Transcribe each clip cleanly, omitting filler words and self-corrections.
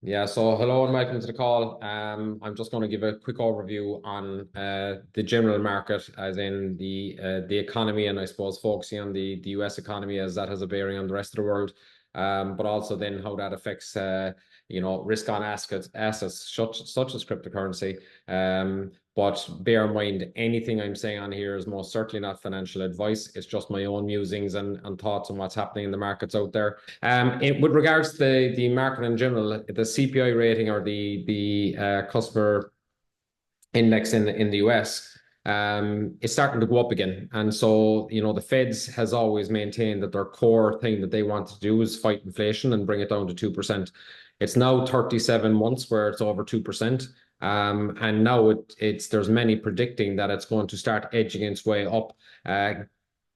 Yeah, so hello and welcome to the call. I'm just going to give a quick overview on the general market, as in the economy, and I suppose focusing on the US economy as that has a bearing on the rest of the world, but also then how that affects risk on assets such as cryptocurrency. But bear in mind, anything I'm saying on here is most certainly not financial advice. It's just my own musings and thoughts on what's happening in the markets out there. With regards to the market in general, the CPI rating or the customer index in the US, it's starting to go up again. And so, the Feds has always maintained that their core thing that they want to do is fight inflation and bring it down to 2%. It's now 37 months where it's over 2%. And now there's many predicting that it's going to start edging its way up,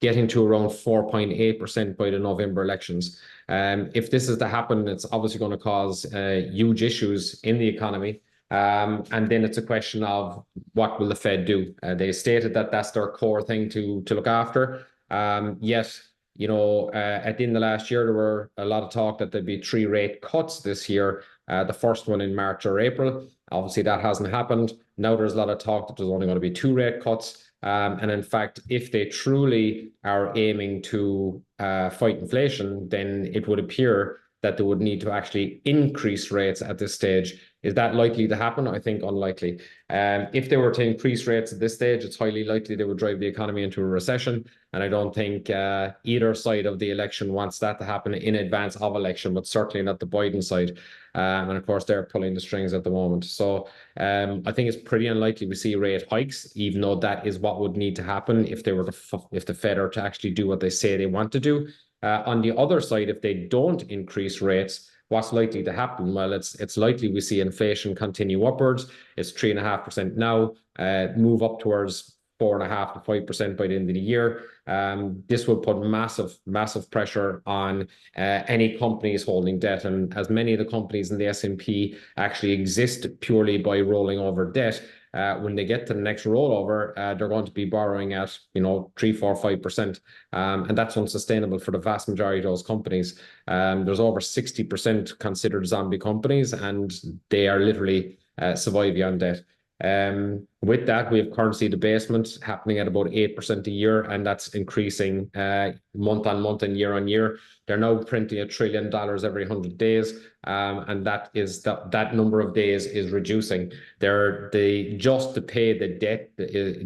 getting to around 4.8% by the November elections. If this is to happen, it's obviously going to cause huge issues in the economy. And then it's a question of what will the Fed do? They stated that that's their core thing to look after. Yet, at the end of last year, there were a lot of talk that there'd be three rate cuts this year. The first one in March or April. Obviously, that hasn't happened. Now there's a lot of talk that there's only going to be two rate cuts. And in fact, if they truly are aiming to fight inflation, then it would appear that they would need to actually increase rates at this stage. Is that likely to happen? I think unlikely. If they were to increase rates at this stage, it's highly likely they would drive the economy into a recession. And I don't think either side of the election wants that to happen in advance of election, but certainly not the Biden side. And of course, they're pulling the strings at the moment. So I think it's pretty unlikely we see rate hikes, even though that is what would need to happen if if the Fed are to actually do what they say they want to do. On the other side, if they don't increase rates, what's likely to happen? Well, it's likely we see inflation continue upwards. It's 3.5% now, move up towards 4.5 to 5% by the end of the year. This will put massive pressure on any companies holding debt, and as many of the companies in the S&P actually exist purely by rolling over debt. When they get to the next rollover, they're going to be borrowing at 3, 4, 5%, and that's unsustainable for the vast majority of those companies. There's over 60% considered zombie companies, and they are literally surviving on debt. With that, we have currency debasement happening at about 8% a year, and that's increasing month on month and year on year. They're now printing $1 trillion every 100 days, and that number of days is reducing. Just to pay the debt,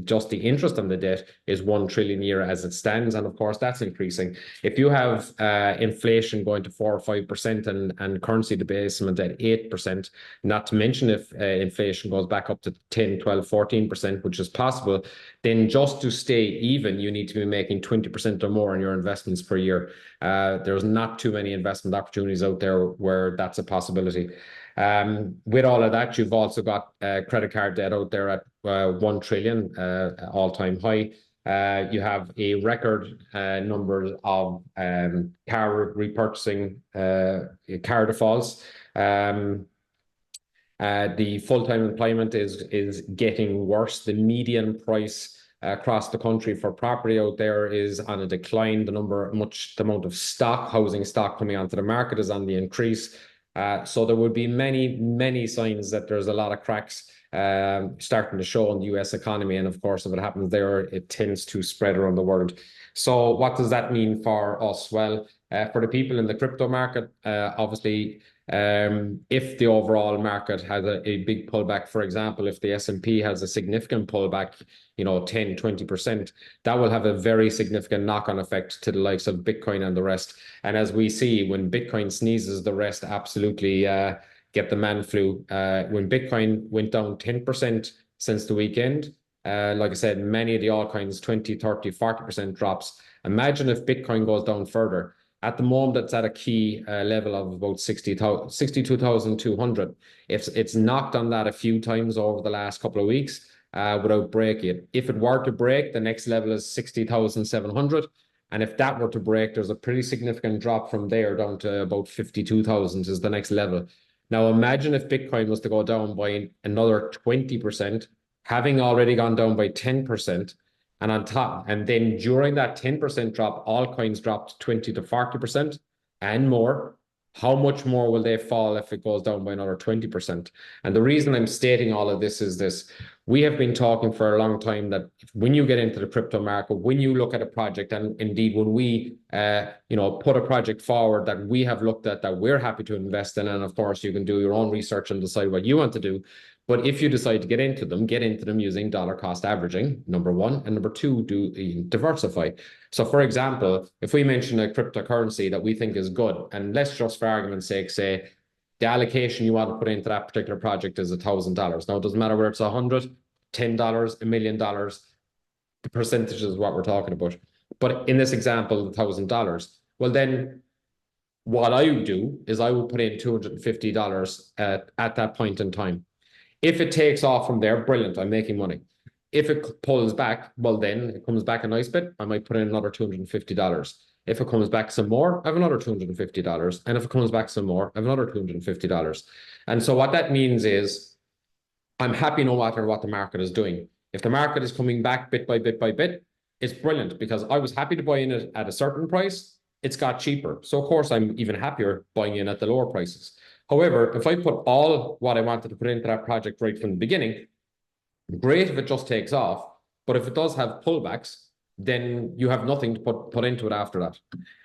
just the interest on the debt is 1 trillion a year as it stands, and of course that's increasing. If you have inflation going to 4 or 5% and currency debasement at 8%, not to mention if inflation goes back up to 10, 12, 14%, which is possible, then just to stay even, you need to be making 20% or more on your investments per year. There's not too many investment opportunities out there where that's a possibility. With all of that, you've also got credit card debt out there at 1 trillion, all-time high. You have a record number of car repurchasing, car defaults. The full-time employment is getting worse. The median price across the country for property out there is on a decline. The amount of housing stock coming onto the market is on the increase. So there would be many signs that there's a lot of cracks starting to show in the US economy. And of course, if it happens there, it tends to spread around the world. So what does that mean for us? Well, for the people in the crypto market, obviously, if the overall market has a big pullback, for example, if the S&P has a significant pullback, 10, 20%, that will have a very significant knock-on effect to the likes of Bitcoin and the rest. And as we see, when Bitcoin sneezes, the rest absolutely get the man flu. When Bitcoin went down 10% since the weekend, like I said, many of the altcoins, 20, 30, 40% drops. Imagine if Bitcoin goes down further. At the moment, it's at a key level of about 62,200. It's knocked on that a few times over the last couple of weeks without breaking it. If it were to break, the next level is 60,700. And if that were to break, there's a pretty significant drop from there down to about 52,000 is the next level. Now, imagine if Bitcoin was to go down by another 20%, having already gone down by 10%. And on top, and then during that 10% drop, all coins dropped 20 to 40% and more. How much more will they fall if it goes down by another 20%? And the reason I'm stating all of this is this. We have been talking for a long time that when you get into the crypto market, when you look at a project, and indeed when we put a project forward that we have looked at that we're happy to invest in, and of course you can do your own research and decide what you want to do. But if you decide to get into them using dollar cost averaging, number one, and number two, diversify. So for example, if we mention a cryptocurrency that we think is good, and let's just for argument's sake say the allocation you want to put into that particular project is $1,000. Now, it doesn't matter whether it's 100, $10, $1 million, the percentage is what we're talking about. But in this example, $1,000, well, then what I would do is I would put in $250 at that point in time. If it takes off from there, brilliant, I'm making money. If it pulls back, well, then it comes back a nice bit, I might put in another $250. If it comes back some more, I have another $250. And if it comes back some more, I have another $250. And so what that means is I'm happy no matter what the market is doing. If the market is coming back bit by bit by bit, it's brilliant because I was happy to buy in it at a certain price. It's got cheaper. So of course, I'm even happier buying in at the lower prices. However, if I put all what I wanted to put into that project right from the beginning, great if it just takes off. But if it does have pullbacks, then you have nothing to put into it after that.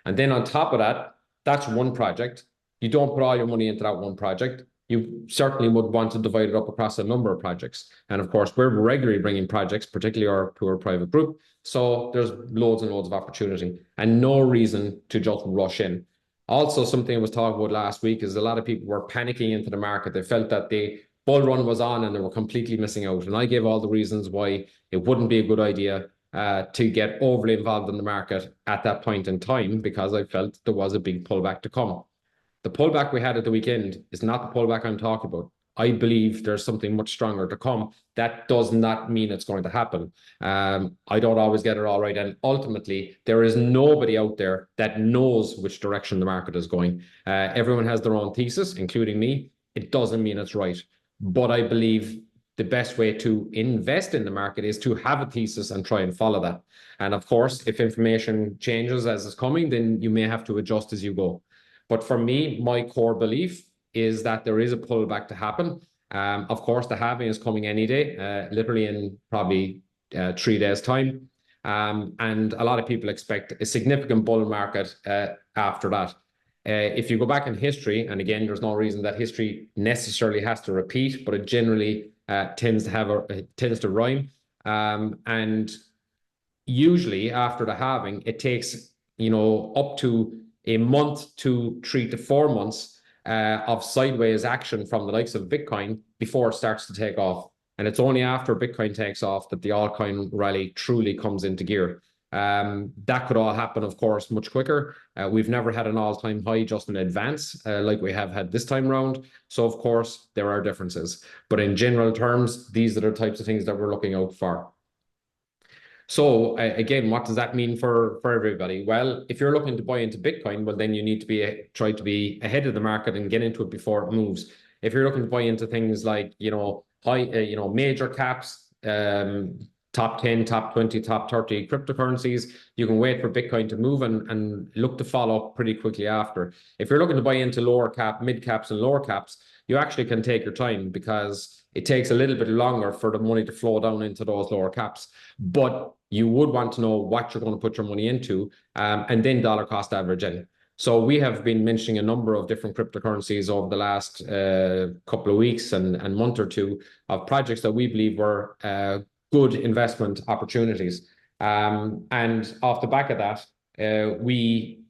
And then on top of that, that's one project. You don't put all your money into that one project. You certainly would want to divide it up across a number of projects. And of course, we're regularly bringing projects, particularly to our private group. So there's loads and loads of opportunity and no reason to just rush in. Also, something I was talking about last week is a lot of people were panicking into the market. They felt that the bull run was on and they were completely missing out. And I gave all the reasons why it wouldn't be a good idea to get overly involved in the market at that point in time, because I felt there was a big pullback to come. The pullback we had at the weekend is not the pullback I'm talking about. I believe there's something much stronger to come. That does not mean it's going to happen. I don't always get it all right. And ultimately, there is nobody out there that knows which direction the market is going. Everyone has their own thesis, including me. It doesn't mean it's right. But I believe the best way to invest in the market is to have a thesis and try and follow that. And of course, if information changes as it's coming, then you may have to adjust as you go. But for me, my core belief is that there is a pullback to happen. Of course, the halving is coming any day, literally in probably 3 days' time. And a lot of people expect a significant bull market after that. If you go back in history, and again, there's no reason that history necessarily has to repeat, but it generally tends to rhyme. And usually after the halving, it takes up to a month to 3 to 4 months of sideways action from the likes of Bitcoin before it starts to take off. And it's only after Bitcoin takes off that the altcoin rally truly comes into gear. That could all happen, of course, much quicker. We've never had an all-time high just in advance like we have had this time round. So, of course, there are differences. But in general terms, these are the types of things that we're looking out for. So again, what does that mean for everybody? Well, if you're looking to buy into Bitcoin, well, then you need to try to be ahead of the market and get into it before it moves. If you're looking to buy into things like, major caps, top 10, top 20, top 30 cryptocurrencies, you can wait for Bitcoin to move and look to follow up pretty quickly after. If you're looking to buy into lower cap, mid caps and lower caps, you actually can take your time because it takes a little bit longer for the money to flow down into those lower caps. But you would want to know what you're going to put your money into and then dollar cost average in. So we have been mentioning a number of different cryptocurrencies over the last couple of weeks and month or two of projects that we believe were good investment opportunities. And off the back of that, we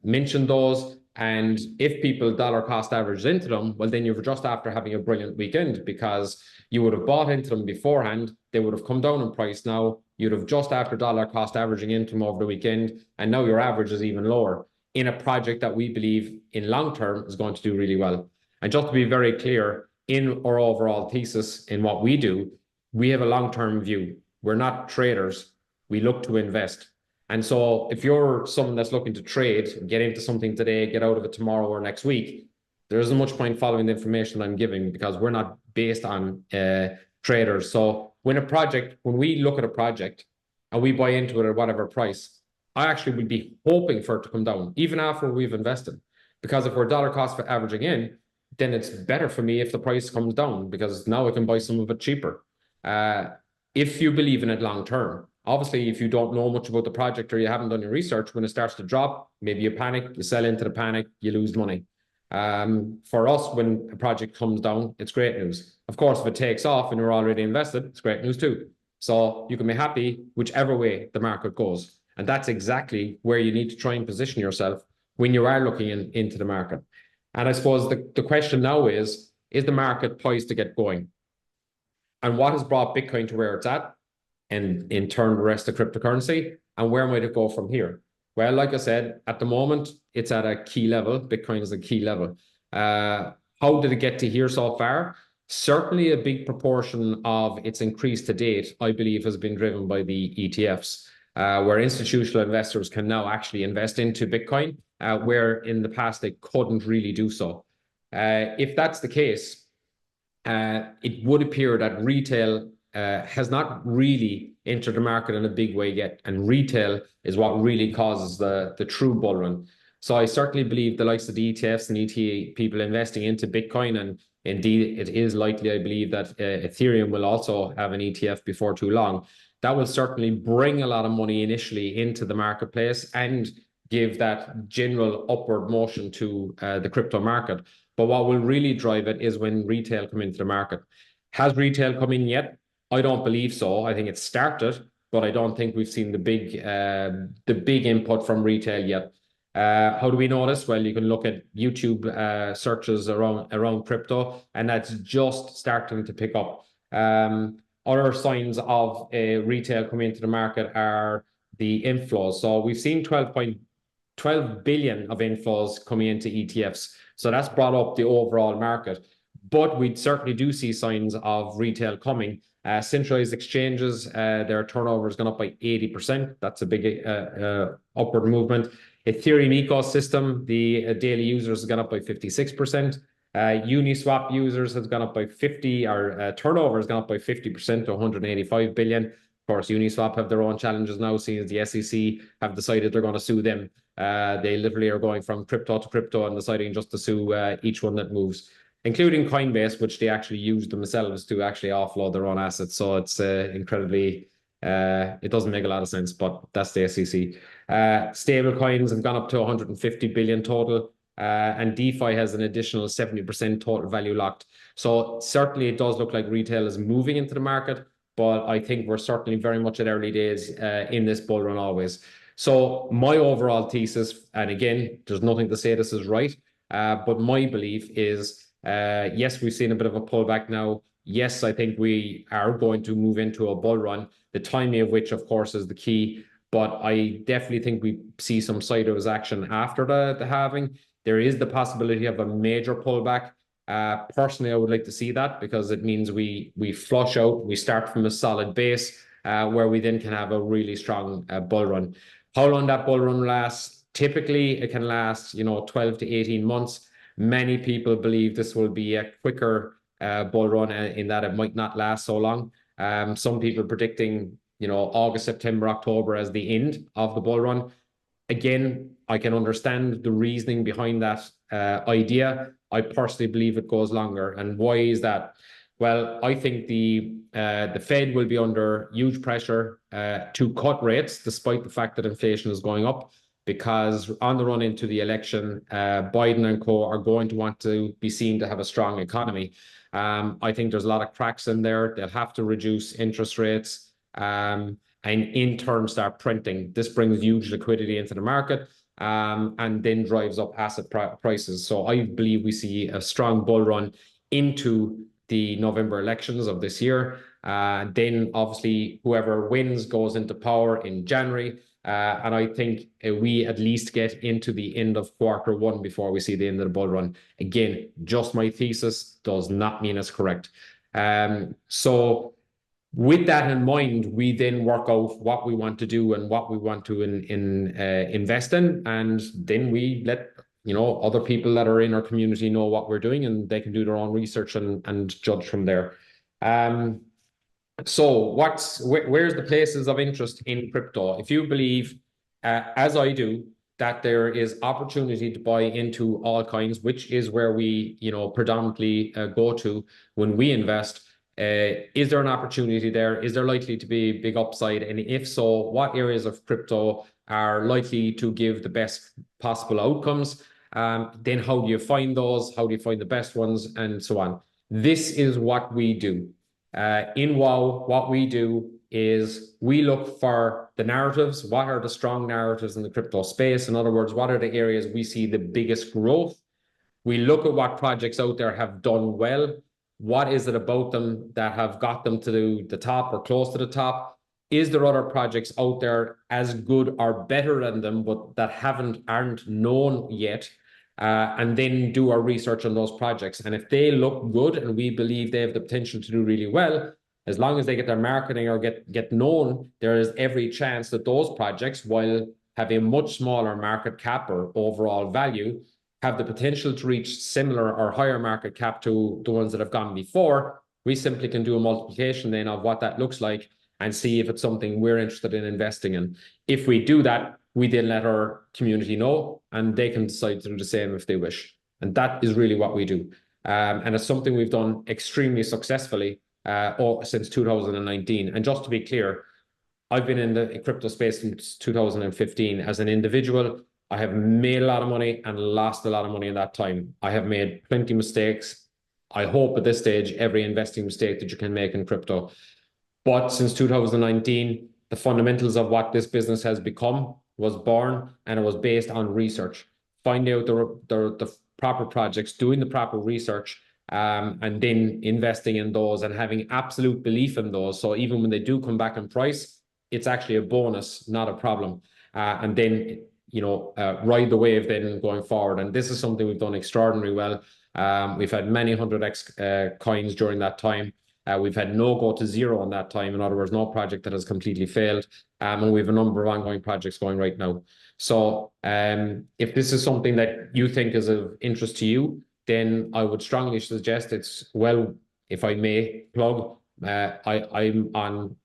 mentioned those. And if people dollar cost average into them, well, then you're just after having a brilliant weekend because you would have bought into them beforehand. They would have come down in price now. You'd have just after dollar cost averaging into them over the weekend. And now your average is even lower in a project that we believe in long term is going to do really well. And just to be very clear, in our overall thesis in what we do, we have a long-term view. We're not traders. We look to invest. And so if you're someone that's looking to trade, get into something today, get out of it tomorrow or next week, there isn't much point following the information I'm giving because we're not based on traders. So when we look at a project and we buy into it at whatever price, I actually would be hoping for it to come down, even after we've invested, because if we're dollar cost averaging in, then it's better for me if the price comes down because now I can buy some of it cheaper. Uh, if you believe in it long term. Obviously, if you don't know much about the project or you haven't done your research, when it starts to drop, maybe you panic, you sell into the panic, you lose money. For us, when a project comes down, it's great news. Of course, if it takes off and you're already invested, it's great news too. So you can be happy whichever way the market goes. And that's exactly where you need to try and position yourself when you are looking into the market. And I suppose the question now is the market poised to get going? And what has brought Bitcoin to where it's at? And in turn, the rest of cryptocurrency? And where might it go from here? Well, like I said, at the moment, it's at a key level. Bitcoin is a key level. How did it get to here so far? Certainly a big proportion of its increase to date, I believe, has been driven by the ETFs, where institutional investors can now actually invest into Bitcoin, where in the past they couldn't really do so. If that's the case, it would appear that retail has not really entered the market in a big way yet, and retail is what really causes the true bull run. So I certainly believe the likes of the ETFs and ETA people investing into Bitcoin, and indeed it is likely, I believe, that Ethereum will also have an ETF before too long. That will certainly bring a lot of money initially into the marketplace and give that general upward motion to the crypto market. But what will really drive it is when retail come into the market. Has retail come in yet? I don't believe so. I think it's started, but I don't think we've seen the big input from retail yet. How do we know this? Well, you can look at YouTube searches around crypto, and that's just starting to pick up. Other signs of retail coming into the market are the inflows. So we've seen 12 billion of inflows coming into ETFs. So that's brought up the overall market. But we certainly do see signs of retail coming. Centralized exchanges, their turnover has gone up by 80%. That's a big upward movement. Ethereum ecosystem, the daily users have gone up by 56%. Uniswap users has gone up by 50, or turnover has gone up by 50% to 185 billion. Of course, Uniswap have their own challenges now, seeing as the SEC have decided they're going to sue them. They literally are going from crypto to crypto and deciding just to sue each one that moves, including Coinbase, which they actually use themselves to actually offload their own assets. So it's incredibly, it doesn't make a lot of sense, but that's the SEC. Stable coins have gone up to 150 billion total, and DeFi has an additional 70% total value locked. So certainly it does look like retail is moving into the market, but I think we're certainly very much at early days in this bull run always. So my overall thesis, and again, there's nothing to say this is right, but my belief is, yes, we've seen a bit of a pullback now. Yes, I think we are going to move into a bull run, the timing of which, of course, is the key. But I definitely think we see some sideways action after the halving. There is the possibility of a major pullback. Personally, I would like to see that because it means we flush out, we start from a solid base where we then can have a really strong bull run. How long that bull run lasts? Typically, it can last, 12 to 18 months. Many people believe this will be a quicker bull run in that it might not last so long. Some people predicting, August, September, October as the end of the bull run. Again, I can understand the reasoning behind that idea. I personally believe it goes longer. And why is that? Well, I think the Fed will be under huge pressure to cut rates, despite the fact that inflation is going up, because on the run into the election, Biden and co are going to want to be seen to have a strong economy. I think there's a lot of cracks in there. They'll have to reduce interest rates and in turn start printing. This brings huge liquidity into the market and then drives up asset prices. So I believe we see a strong bull run into the November elections of this year. Then obviously whoever wins goes into power in January. And I think we at least get into the end of Q1 before we see the end of the bull run. Again, just my thesis does not mean it's correct. So with that in mind, we then work out what we want to do and what we want to invest in. And then we let other people that are in our community know what we're doing, and they can do their own research and judge from there. So where's the places of interest in crypto? If you believe, as I do, that there is opportunity to buy into altcoins, which is where we, predominantly go to when we invest. Is there an opportunity there? Is there likely to be big upside? And if so, what areas of crypto are likely to give the best possible outcomes? Then how do you find those? How do you find the best ones? And so on. This is what we do. In WOW, what we do is we look for the narratives. What are the strong narratives in the crypto space? In other words, what are the areas we see the biggest growth? We look at what projects out there have done well. What is it about them that have got them to the top or close to the top? Is there other projects out there as good or better than them, but that aren't known yet? And then do our research on those projects. And if they look good and we believe they have the potential to do really well, as long as they get their marketing or get known, there is every chance that those projects, while having a much smaller market cap or overall value, have the potential to reach similar or higher market cap to the ones that have gone before. We simply can do a multiplication then of what that looks like and see if it's something we're interested in investing in. If we do that, we then let our community know, and they can decide to do the same if they wish. And that is really what we do. And it's something we've done extremely successfully since 2019. And just to be clear, I've been in the crypto space since 2015 as an individual. I have made a lot of money and lost a lot of money in that time. I have made plenty of mistakes. I hope at this stage, every investing mistake that you can make in crypto. But since 2019, the fundamentals of what this business has become was born, and it was based on research, finding out the proper projects, doing the proper research, and then investing in those and having absolute belief in those. So even when they do come back in price, it's actually a bonus, not a problem. And then, ride the wave then going forward. And this is something we've done extraordinarily well. We've had many 100x coins during that time. We've had no go to zero on that time. In other words, no project that has completely failed. And we have a number of ongoing projects going right now. So if this is something that you think is of interest to you, then I would strongly suggest if I may plug, I'm on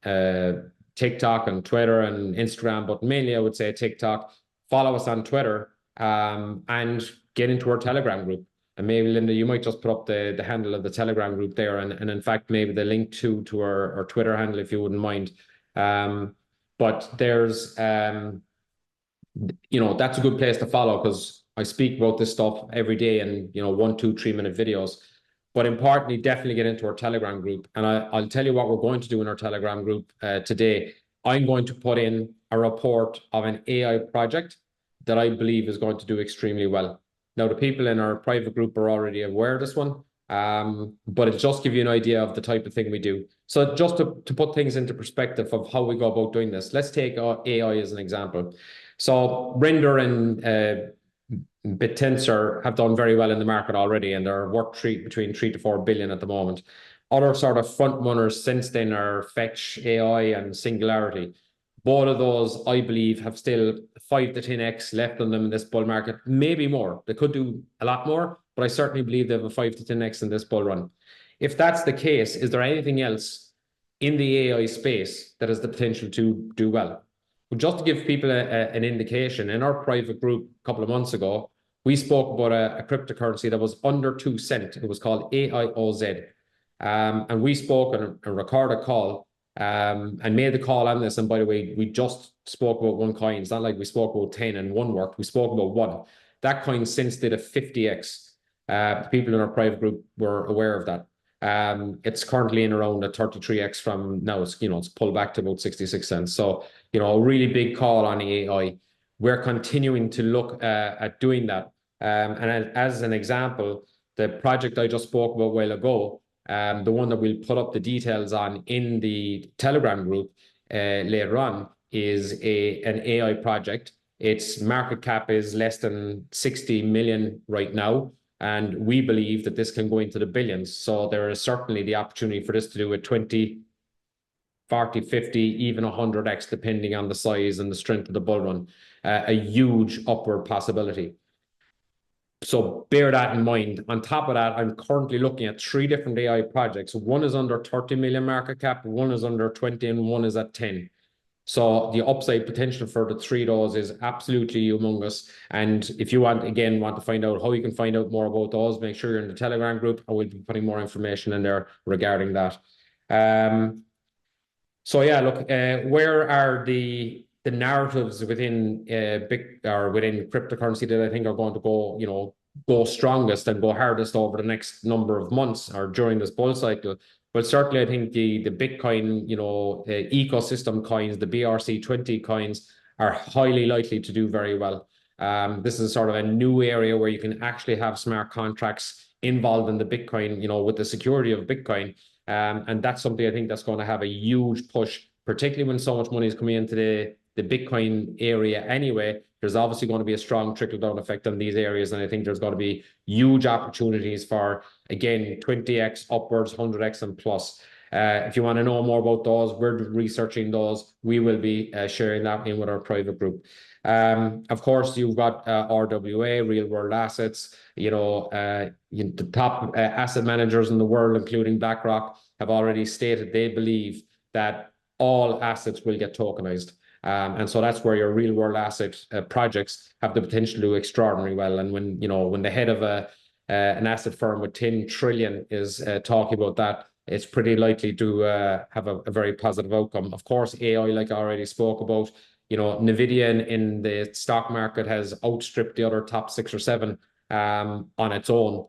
TikTok and Twitter and Instagram, but mainly I would say TikTok. Follow us on Twitter and get into our Telegram group. And maybe, Linda, you might just put up the handle of the Telegram group there, and in fact, maybe the link to our Twitter handle, if you wouldn't mind. But there's, that's a good place to follow because I speak about this stuff every day in, 1, 2, 3 minute videos. But importantly, definitely get into our Telegram group. And I'll tell you what we're going to do in our Telegram group today. I'm going to put in a report of an AI project that I believe is going to do extremely well. Now, the people in our private group are already aware of this one, but it'll just give you an idea of the type of thing we do. So just to put things into perspective of how we go about doing this, let's take AI as an example. So Render and BitTensor have done very well in the market already, and they're worth between 3 to 4 billion at the moment. Other sort of front runners since then are Fetch AI and Singularity. Both of those, I believe, have still 5 to 10x left on them in this bull market, maybe more. They could do a lot more, but I certainly believe they have a 5 to 10x in this bull run. If that's the case, is there anything else in the AI space that has the potential to do well? Well, just to give people an indication, in our private group a couple of months ago, we spoke about a cryptocurrency that was under 2 cents. It was called AIOZ. And we spoke on a recorded call and made the call on this. And by the way, we just spoke about one coin. It's not like we spoke about 10 and one worked. We spoke about one. That coin since did a 50x. People in our private group were aware of that. It's currently in around a 33x from now. It's pulled back to about 66 cents. So, a really big call on AI. We're continuing to look at doing that. And as an example, the project I just spoke about a while ago, the one that we'll put up the details on in the Telegram group later on is an AI project. Its market cap is less than 60 million right now. And we believe that this can go into the billions. So there is certainly the opportunity for this to do a 20, 40, 50, even 100x, depending on the size and the strength of the bull run. A huge upward possibility. So bear that in mind. On top of that, I'm currently looking at 3 different AI projects. One is under 30 million market cap, one is under 20, and one is at 10. So the upside potential for the three of those is absolutely humongous. And if you want to find out how you can find out more about those, make sure you're in the Telegram group. I will be putting more information in there regarding that. Um, so yeah, look, where are the narratives within big or within cryptocurrency that I think are going to go strongest and go hardest over the next number of months or during this bull cycle? Well, certainly I think the Bitcoin, ecosystem coins, the BRC20 coins are highly likely to do very well. This is sort of a new area where you can actually have smart contracts involved in the Bitcoin, with the security of Bitcoin. And that's something I think that's going to have a huge push, particularly when so much money is coming into the Bitcoin area anyway. There's obviously going to be a strong trickle-down effect on these areas. And I think there's going to be huge opportunities for, again, 20x upwards, 100x and plus. If you want to know more about those, we're researching those. We will be sharing that in with our private group. Of course, you've got RWA, real world assets. The top asset managers in the world, including BlackRock, have already stated they believe that all assets will get tokenized. And so that's where your real world asset projects have the potential to do extraordinarily well. And when the head of an asset firm with 10 trillion is talking about that, it's pretty likely to have a very positive outcome. Of course, AI, like I already spoke about, Nvidia in the stock market has outstripped the other top 6 or 7 on its own.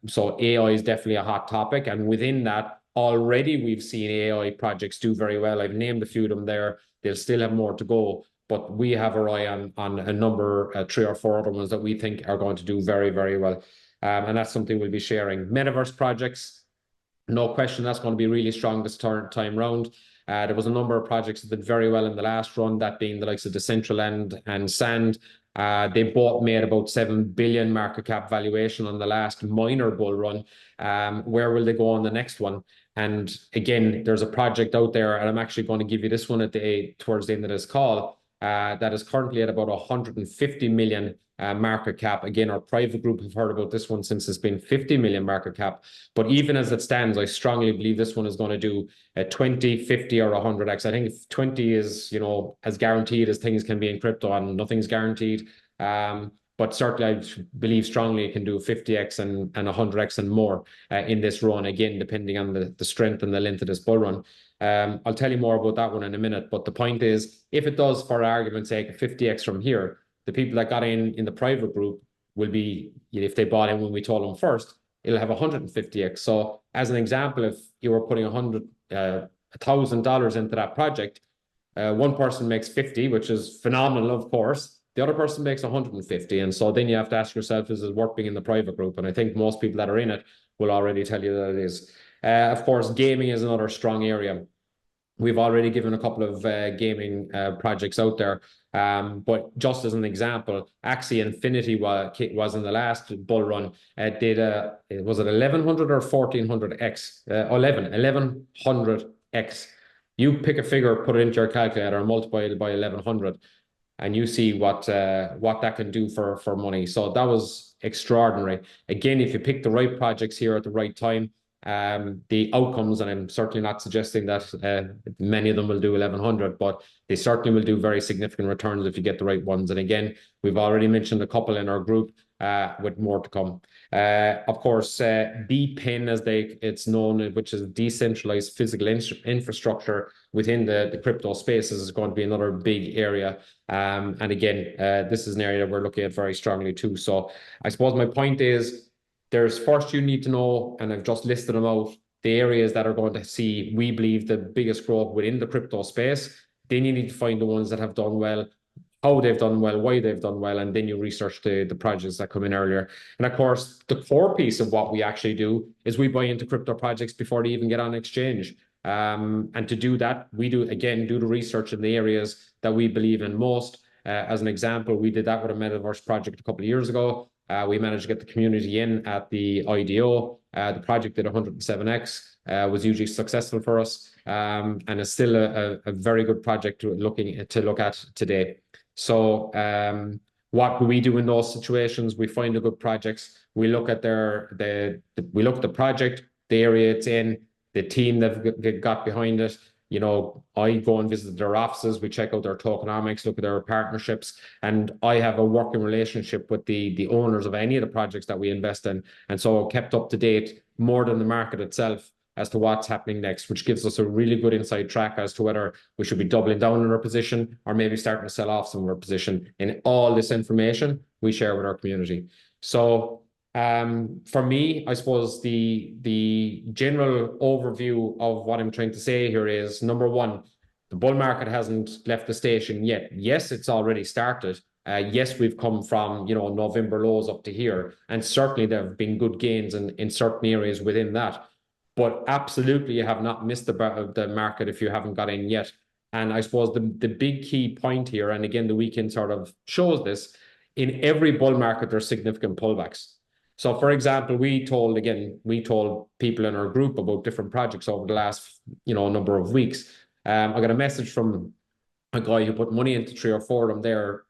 So AI is definitely a hot topic. And within that, already we've seen AI projects do very well. I've named a few of them there. They'll still have more to go, but we have our eye on a number, 3 or 4 other ones that we think are going to do very, very well. And that's something we'll be sharing. Metaverse projects, no question, that's going to be really strong this time round. There was a number of projects that did very well in the last run, that being the likes of Decentraland and Sand. They both made about 7 billion market cap valuation on the last minor bull run. Where will they go on the next one? And again, there's a project out there, and I'm actually going to give you this one towards the end of this call, that is currently at about 150 million market cap. Again, our private group have heard about this one since it's been 50 million market cap. But even as it stands, I strongly believe this one is going to do 20, 50, or 100x. I think 20 is, as guaranteed as things can be in crypto, and nothing's guaranteed. But certainly I believe strongly it can do 50x and 100x and more in this run, again, depending on the strength and the length of this bull run. I'll tell you more about that one in a minute. But the point is, if it does, for argument's sake, 50x from here, the people that got in the private group will be, if they bought in when we told them first, it'll have 150x. So as an example, if you were putting $1,000 into that project, one person makes 50, which is phenomenal, of course. The other person makes 150. And so then you have to ask yourself, is it worth being in the private group? And I think most people that are in it will already tell you that it is. Of course, gaming is another strong area. We've already given a couple of gaming projects out there. But just as an example, Axie Infinity was in the last bull run, did was it 1100 or 1400x? 1100x. You pick a figure, put it into your calculator, and multiply it by 1100, and you see what that can do for money. So that was extraordinary. Again, if you pick the right projects here at the right time, the outcomes, and I'm certainly not suggesting that many of them will do 1100, but they certainly will do very significant returns if you get the right ones. And again, we've already mentioned a couple in our group, with more to come. Of course, DPIN, as it's known, which is decentralized physical infrastructure within the crypto spaces, is going to be another big area. And again, this is an area that we're looking at very strongly too. So I suppose my point is, first you need to know, and I've just listed them out, the areas that are going to see, we believe, the biggest growth within the crypto space. Then you need to find the ones that have done well, how they've done well, why they've done well, and then you research the projects that come in earlier. And of course, the core piece of what we actually do is we buy into crypto projects before they even get on exchange. And to do that, we do the research in the areas that we believe in most. As an example, we did that with a metaverse project a couple of years ago. We managed to get the community in at the IDO. The project did 107x, was hugely successful for us, and is still a very good project to look at today. So what do we do in those situations? We find the good projects. We look at the project, the area it's in, the team that got behind it. I go and visit their offices, we check out their tokenomics, look at their partnerships, and I have a working relationship with the owners of any of the projects that we invest in. And so kept up to date more than the market itself as to what's happening next, which gives us a really good inside track as to whether we should be doubling down on our position or maybe starting to sell off some of our position. In all this information we share with our community. So for me, I suppose the general overview of what I'm trying to say here is, number one, the bull market hasn't left the station yet. Yes, it's already started. Yes, we've come from November lows up to here, and certainly there have been good gains in certain areas within that. But absolutely, you have not missed the market if you haven't got in yet. And I suppose the big key point here, and again, the weekend sort of shows this, in every bull market, there's significant pullbacks. So, for example, we told people in our group about different projects over the last, number of weeks. I got a message from a guy who put money into 3 or 4 of them there,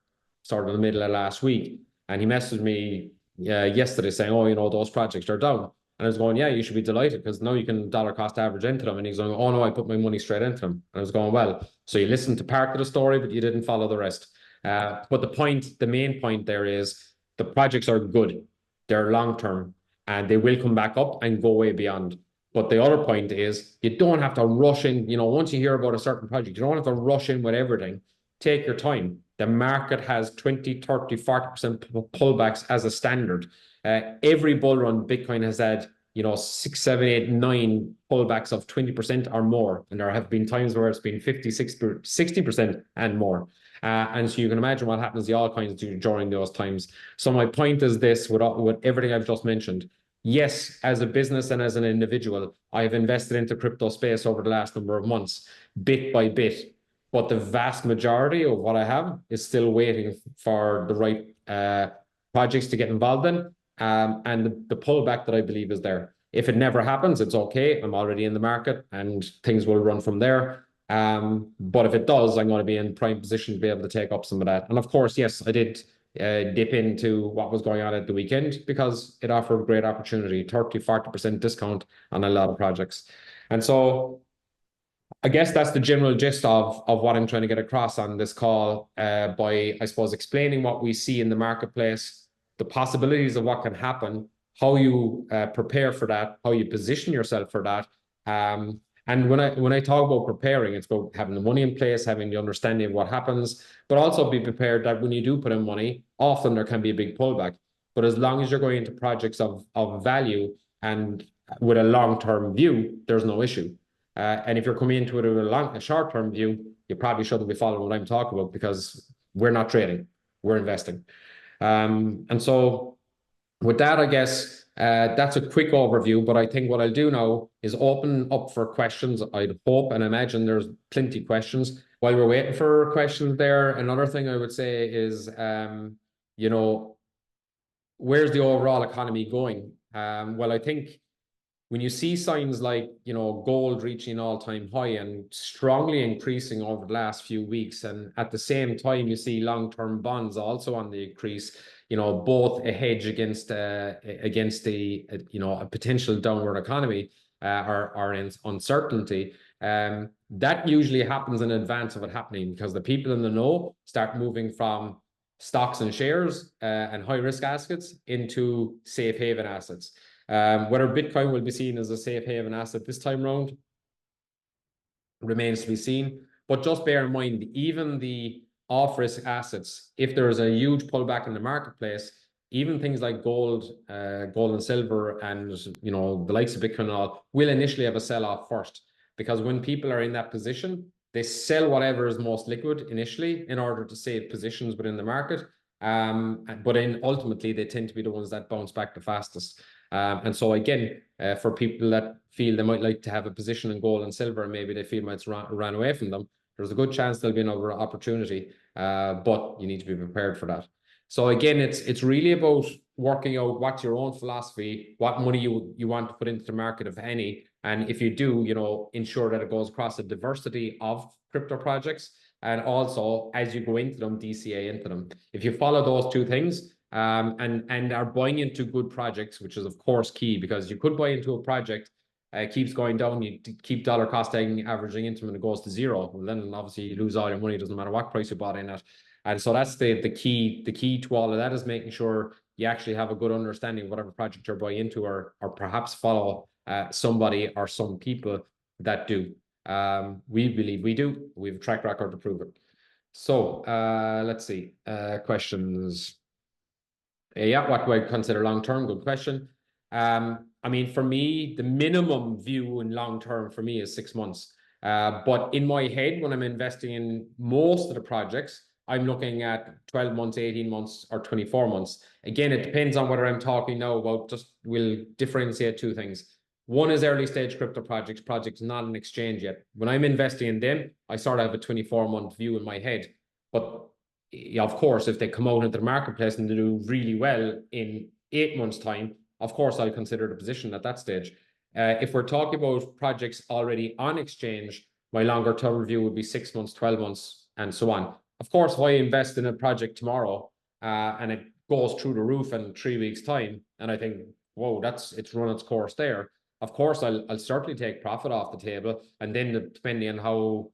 sort of in the middle of last week, and he messaged me yesterday saying, "Oh, those projects are down." And I was going, "Yeah, you should be delighted because now you can dollar cost average into them." And he's going, "Oh no, I put my money straight into them." And I was going, "Well, so you listened to part of the story, but you didn't follow the rest." But the main point there is the projects are good. They're long term and they will come back up and go way beyond. But the other point is you don't have to rush in. Once you hear about a certain project, you don't have to rush in with everything. Take your time. The market has 20, 30, 40% pullbacks as a standard. Every bull run, Bitcoin has had, 6, 7, 8, 9 pullbacks of 20% or more. And there have been times where it's been 50, 60% and more. And so you can imagine what happens to all kinds during those times. So my point is this, with everything I've just mentioned. Yes, as a business and as an individual, I have invested into crypto space over the last number of months, bit by bit. But the vast majority of what I have is still waiting for the right projects to get involved in. And the pullback that I believe is there. If it never happens, it's okay. I'm already in the market and things will run from there. But if it does, I'm going to be in prime position to be able to take up some of that. And of course, yes, I did dip into what was going on at the weekend because it offered a great opportunity, 30, 40% discount on a lot of projects. And so I guess that's the general gist of what I'm trying to get across on this call by, I suppose, explaining what we see in the marketplace, the possibilities of what can happen, how you prepare for that, how you position yourself for that. And when I talk about preparing, it's about having the money in place, having the understanding of what happens, but also be prepared that when you do put in money, often there can be a big pullback. But as long as you're going into projects of value and with a long-term view, there's no issue. And if you're coming into it with a short-term view, you probably shouldn't be following what I'm talking about because we're not trading, we're investing. And so with that, I guess that's a quick overview, but I think what I'll do now is open up for questions. I'd hope and imagine there's plenty of questions. While we're waiting for questions there, another thing I would say is, where's the overall economy going? Well, I think when you see signs like, gold reaching an all-time high and strongly increasing over the last few weeks, and at the same time, you see long-term bonds also on the increase, both a hedge against a potential downward economy or in uncertainty. That usually happens in advance of it happening because the people in the know start moving from stocks and shares and high-risk assets into safe haven assets. Whether Bitcoin will be seen as a safe haven asset this time around remains to be seen. But just bear in mind, even the off-risk assets, if there is a huge pullback in the marketplace, even things like gold and silver, and the likes of Bitcoin and all, will initially have a sell-off first. Because when people are in that position, they sell whatever is most liquid initially in order to save positions within the market. But then ultimately, they tend to be the ones that bounce back the fastest. And so again, for people that feel they might like to have a position in gold and silver, and maybe they feel it's ran away from them, there's a good chance there'll be another opportunity, but you need to be prepared for that. So again, it's really about working out what's your own philosophy, what money you want to put into the market, if any, and if you do, ensure that it goes across a diversity of crypto projects, and also as you go into them, DCA into them. If you follow those two things, and are buying into good projects, which is of course key, because you could buy into a project keeps going down, you keep dollar cost averaging into them and it goes to zero. Well, then obviously you lose all your money. It doesn't matter what price you bought in at. And so that's the key to all of that, is making sure you actually have a good understanding of whatever project you're buying into, or perhaps follow somebody or some people that do. We believe we do. We have a track record to prove it. So let's see. Questions. Yeah, what do I consider long-term? Good question. I mean, for me, the minimum view in long-term for me is 6 months. But in my head, when I'm investing in most of the projects, I'm looking at 12 months, 18 months, or 24 months. Again, it depends on whether I'm talking now about, just we'll differentiate two things. One is early stage crypto projects not an exchange yet. When I'm investing in them, I sort of have a 24-month view in my head. But of course, if they come out into the marketplace and they do really well in 8 months' time, of course, I'll consider the position at that stage. If we're talking about projects already on exchange, my longer term review would be 6 months, 12 months, and so on. Of course, if I invest in a project tomorrow and it goes through the roof in 3 weeks' time, and I think, whoa, it's run its course there, of course, I'll certainly take profit off the table. And then depending on how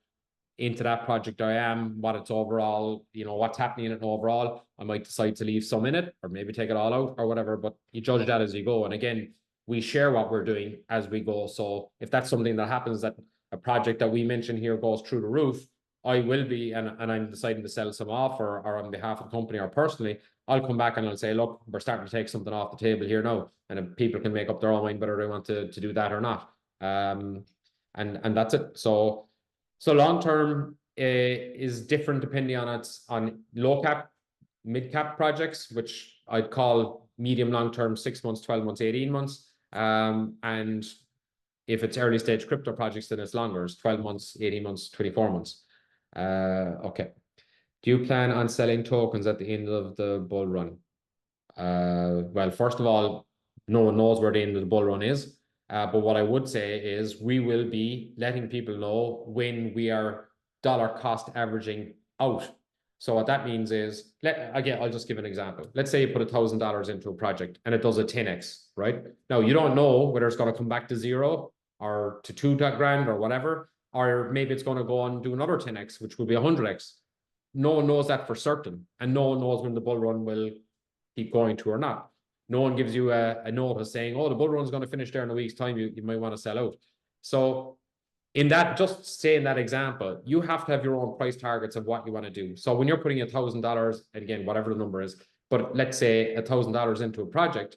into that project I am, what it's overall, what's happening in it overall, I might decide to leave some in it or maybe take it all out or whatever, but you judge that as you go. And again, we share what we're doing as we go. So if that's something that happens, that a project that we mentioned here goes through the roof, I will be, and I'm deciding to sell some off, or on behalf of the company or personally, I'll come back and I'll say, look, we're starting to take something off the table here now. And people can make up their own mind whether they want to do that or not. And that's it. So long term is different depending on low cap, mid cap projects, which I'd call medium long term, 6 months, 12 months, 18 months. And if it's early stage crypto projects, then it's longer. It's 12 months, 18 months, 24 months. Okay. Do you plan on selling tokens at the end of the bull run? Well, first of all, no one knows where the end of the bull run is. But what I would say is we will be letting people know when we are dollar cost averaging out. So what that means is, again, I'll just give an example. Let's say you put $1,000 into a project and it does a 10x, right? Now, you don't know whether it's going to come back to zero or to 2 grand or whatever, or maybe it's going to go on and do another 10x, which will be 100x. No one knows that for certain, and no one knows when the bull run will keep going to or not. No one gives you a notice saying, oh, the bull run is going to finish there in a week's time, you might want to sell out. So in that, just say in that example, you have to have your own price targets of what you want to do. So when you're putting $1,000, again, whatever the number is, but let's say $1,000 into a project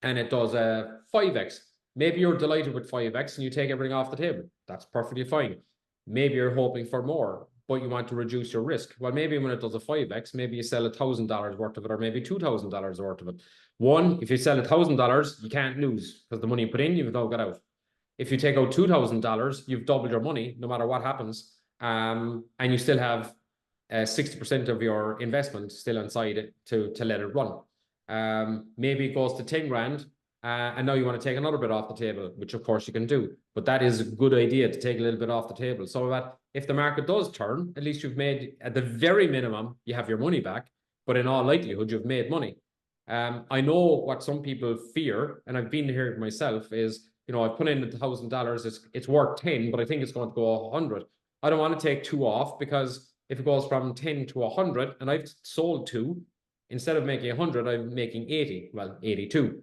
and it does a 5x, maybe you're delighted with 5x and you take everything off the table. That's perfectly fine. Maybe you're hoping for more, but you want to reduce your risk. Well, maybe when it does a 5x, maybe you sell $1,000 worth of it, or maybe $2,000 worth of it. One, if you sell $1,000, you can't lose, because the money you put in, you've now got out. If you take out $2,000, you've doubled your money, no matter what happens. And you still have 60% of your investment still inside it to let it run. Maybe it goes to 10 grand, and now you want to take another bit off the table, which of course you can do. But that is a good idea, to take a little bit off the table, so that if the market does turn, at least you've made, at the very minimum, you have your money back. But in all likelihood, you've made money. I know what some people fear, and I've been here myself, is, I put in $1,000, it's worth 10, but I think it's going to go 100. I don't want to take 2 off, because if it goes from 10 to 100 and I've sold 2, instead of making 100, I'm making 80, well, 82.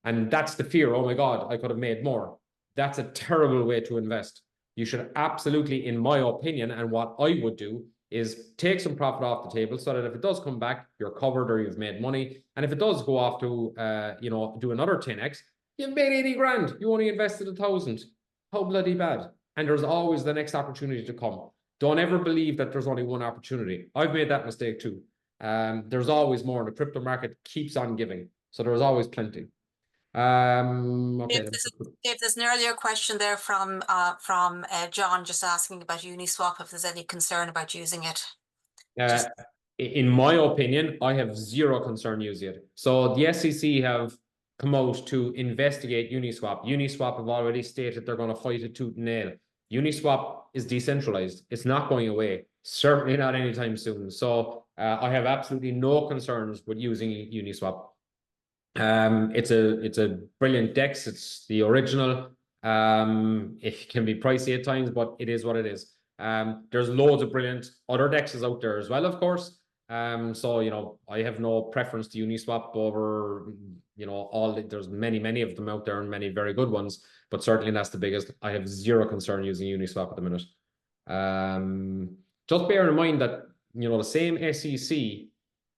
And that's the fear. Oh my God, I could have made more. That's a terrible way to invest. You should absolutely, in my opinion, and what I would do, is take some profit off the table, so that if it does come back, you're covered, or you've made money. And if it does go off to, do another 10x, you've made 80 grand. You only invested 1,000. How bloody bad. And there's always the next opportunity to come. Don't ever believe that there's only one opportunity. I've made that mistake too. There's always more, and the crypto market keeps on giving. So there's always plenty. Okay. There's an earlier question there from John, just asking about Uniswap, if there's any concern about using it. In my opinion, I have zero concern using it. So the SEC have come out to investigate Uniswap. Uniswap have already stated they're going to fight it tooth and nail. Uniswap is decentralized. It's not going away. Certainly not anytime soon. So I have absolutely no concerns with using Uniswap. It's a brilliant DEX. It's the original. It can be pricey at times, but it is what it is. There's loads of brilliant other dexes out there as well, of course. So I have no preference to Uniswap over there's many of them out there and many very good ones, but certainly that's the biggest. I have zero concern using Uniswap at the minute. Just bear in mind that the same SEC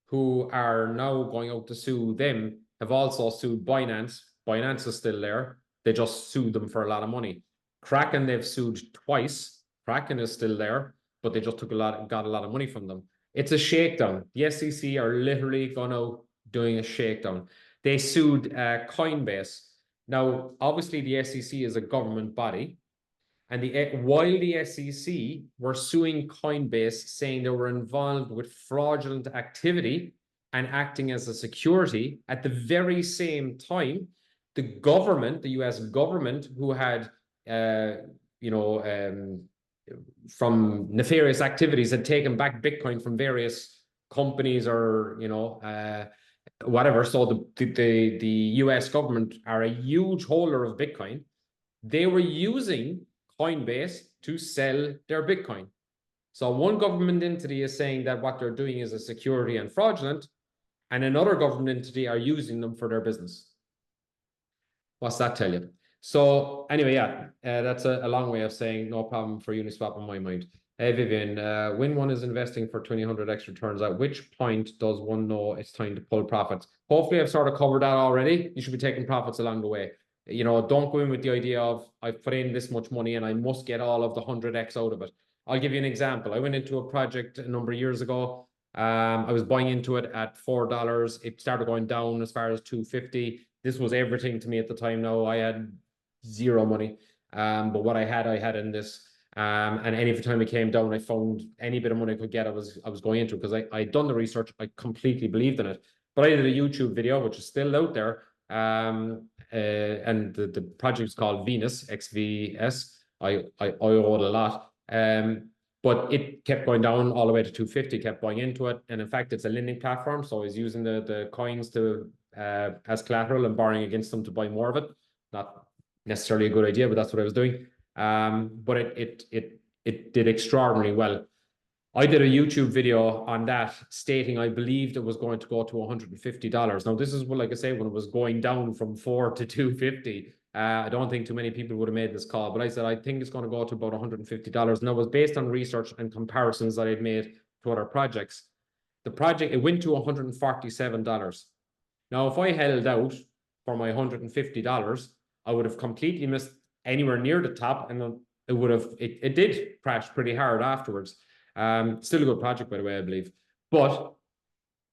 who are now going out to sue them have also sued Binance. Binance is still there. They just sued them for a lot of money. Kraken, they've sued twice. Kraken is still there, but they just got a lot of money from them. It's a shakedown. The SEC are literally going out doing a shakedown. They sued Coinbase. Now, obviously, the SEC is a government body. And while the SEC were suing Coinbase, saying they were involved with fraudulent activity and acting as a security, at the very same time, the government, the US government, who had, from nefarious activities, had taken back Bitcoin from various companies or, whatever. So the US government are a huge holder of Bitcoin. They were using Coinbase to sell their Bitcoin. So one government entity is saying that what they're doing is a security and fraudulent, and another government entity are using them for their business. What's that tell you? So anyway, that's a long way of saying no problem for Uniswap in my mind. Hey, Vivian, when one is investing for 2000 extra turns, at which point does one know it's time to pull profits? Hopefully I've sort of covered that already. You should be taking profits along the way. Don't go in with the idea of I've put in this much money and I must get all of the 100x out of it. I'll give you an example. I went into a project a number of years ago. I was buying into it at $4. It started going down as far as $2.50. This was everything to me at the time. Now I had zero money, but what I had in this. And any time it came down, I found any bit of money I could get. I was going into it because I'd done the research. I completely believed in it. But I did a YouTube video, which is still out there. And the project is called Venus, XVS. I owed a lot. But it kept going down all the way to 250, kept buying into it. And in fact, it's a lending platform. So I was using the coins to as collateral and borrowing against them to buy more of it. Not necessarily a good idea, but that's what I was doing. But it did extraordinarily well. I did a YouTube video on that stating I believed it was going to go to $150. Now, this is what, like I say, when it was going down from 4 to 250. I don't think too many people would have made this call, but I said I think it's going to go to about $150. And that was based on research and comparisons that I'd made to other projects. The project, it went to $147. Now, if I held out for my $150, I would have completely missed anywhere near the top, and it did crash pretty hard afterwards. Still a good project, by the way, I believe. But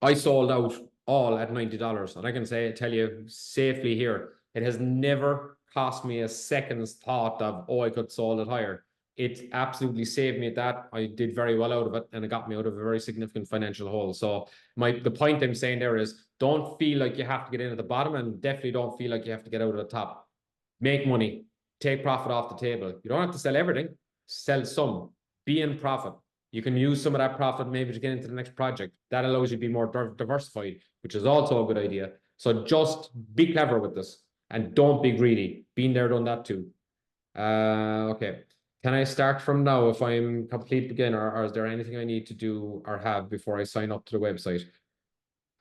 I sold out all at $90. And I can tell you safely here, it has never cost me a second's thought of, I could sold it higher. It absolutely saved me at that. I did very well out of it, and it got me out of a very significant financial hole. So the point I'm saying there is don't feel like you have to get in at the bottom, and definitely don't feel like you have to get out of the top. Make money, take profit off the table. You don't have to sell everything, sell some, be in profit. You can use some of that profit maybe to get into the next project. That allows you to be more diversified, which is also a good idea. So just be clever with this and don't be greedy. Been there, done that too. Okay. Can I start from now if I'm complete beginner, or is there anything I need to do or have before I sign up to the website?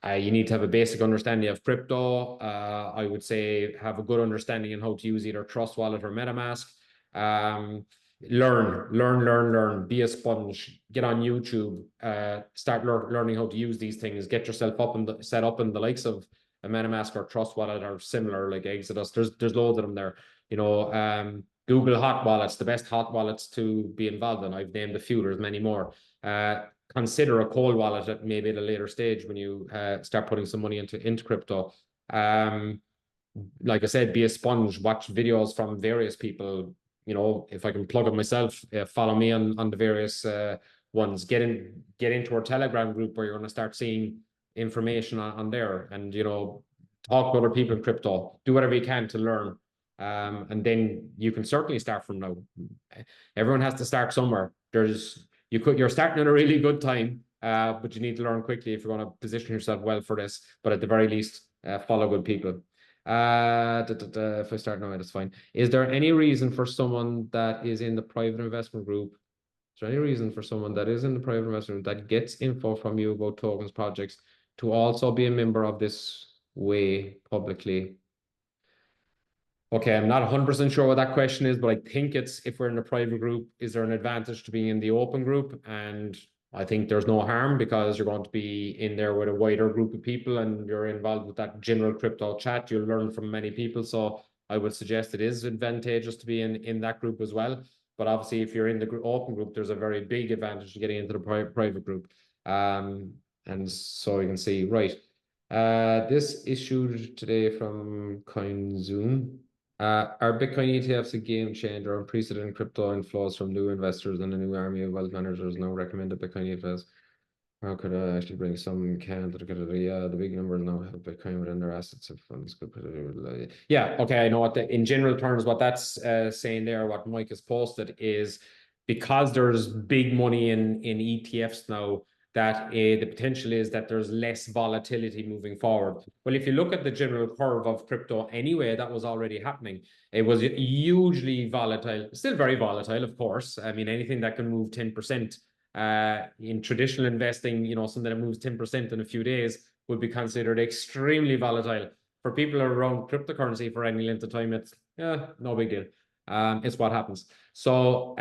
You need to have a basic understanding of crypto. I would say have a good understanding on how to use either Trust Wallet or MetaMask. Learn, be a sponge, get on YouTube, start learning how to use these things, get yourself set up in the likes of a MetaMask or Trust Wallet or similar, like Exodus. There's loads of them there. Google hot wallets, the best hot wallets to be involved in. I've named a few, there's many more. Consider a cold wallet at maybe at a later stage when you start putting some money into crypto. Like I said, be a sponge, watch videos from various people. If I can plug it myself, follow me on the various ones. Get into our Telegram group where you're going to start seeing information on there, and talk to other people in crypto. Do whatever you can to learn, and then you can certainly start from now. Everyone has to start somewhere. You're starting at a really good time, but you need to learn quickly if you're going to position yourself well for this. But at the very least, follow good people. If I start now, that's fine. Is there any reason for someone that is in the private investment group? Is there any reason for someone that is in the private investment group that gets info from you about tokens projects to also be a member of this way publicly? Okay, I'm not 100% sure what that question is, but I think it's if we're in a private group, is there an advantage to being in the open group? And I think there's no harm because you're going to be in there with a wider group of people and you're involved with that general crypto chat. You'll learn from many people. So I would suggest it is advantageous to be in that group as well. But obviously, if you're in the open group, there's a very big advantage to getting into the private group. And so you can see, right. This issued today from CoinZoom. Are Bitcoin ETFs a game changer? Unprecedented crypto inflows from new investors and a new army of wealth managers now recommended Bitcoin ETFs. How could I actually bring some can to the big numbers now have Bitcoin within their assets of funds could put it. Yeah, okay, I know what in general terms what that's saying there. What Mike has posted is because there's big money in ETFs now, that the potential is that there's less volatility moving forward. Well, if you look at the general curve of crypto anyway, that was already happening. It was hugely volatile, still very volatile, of course. I mean, anything that can move 10% in traditional investing, something that moves 10% in a few days would be considered extremely volatile. For people around cryptocurrency for any length of time, it's no big deal. It's what happens. So,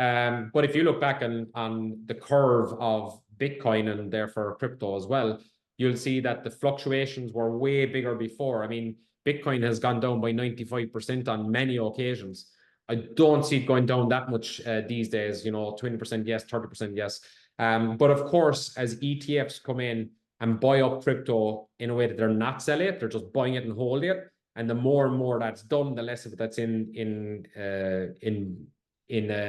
but if you look back on the curve of Bitcoin and therefore crypto as well, you'll see that the fluctuations were way bigger before. I mean, Bitcoin has gone down by 95% on many occasions. I don't see it going down that much these days, 20% yes, 30% yes. But of course, as ETFs come in and buy up crypto in a way that they're not selling it, they're just buying it and holding it. And the more and more that's done, the less of it that's in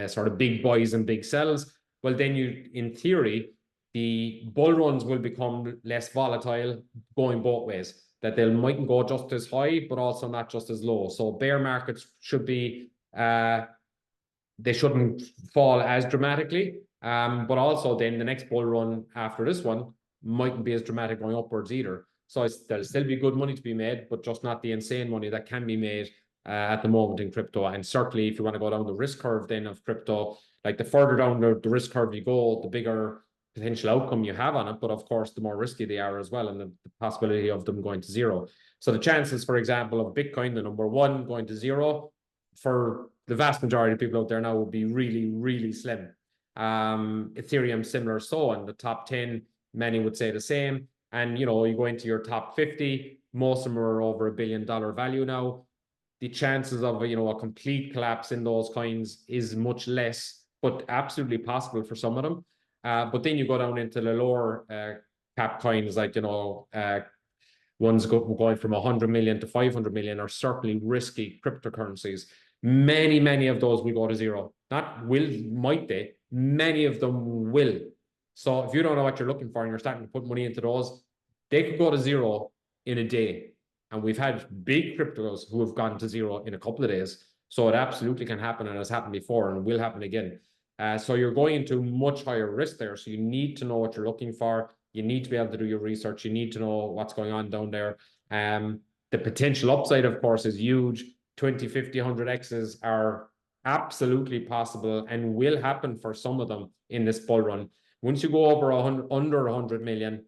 sort of big buys and big sells. Well, then in theory, the bull runs will become less volatile going both ways. That they mightn't go just as high, but also not just as low. So bear markets should be they shouldn't fall as dramatically. But also then the next bull run after this one mightn't be as dramatic going upwards either. So there'll still be good money to be made, but just not the insane money that can be made at the moment in crypto. And certainly if you want to go down the risk curve then of crypto, like the further down the risk curve you go, the bigger potential outcome you have on it. But of course, the more risky they are as well, and the possibility of them going to zero. So the chances, for example, of Bitcoin, the number one, going to zero for the vast majority of people out there now would be really, really slim. Ethereum, similar so, and the top 10, many would say the same. And, you go into your top 50, most of them are over $1 billion value now. The chances of, a complete collapse in those coins is much less, but absolutely possible for some of them. But then you go down into the lower cap coins, like, ones going from 100 million to 500 million are certainly risky cryptocurrencies. Many of those will go to zero. Not will, might they? Many of them will. So if you don't know what you're looking for and you're starting to put money into those, they could go to zero in a day. And we've had big cryptos who have gone to zero in a couple of days. So it absolutely can happen and has happened before and will happen again. So you're going into much higher risk there. So you need to know what you're looking for. You need to be able to do your research. You need to know what's going on down there. The potential upside, of course, is huge. 20, 50, 100x's are absolutely possible and will happen for some of them in this bull run. Once you go over under 100 million,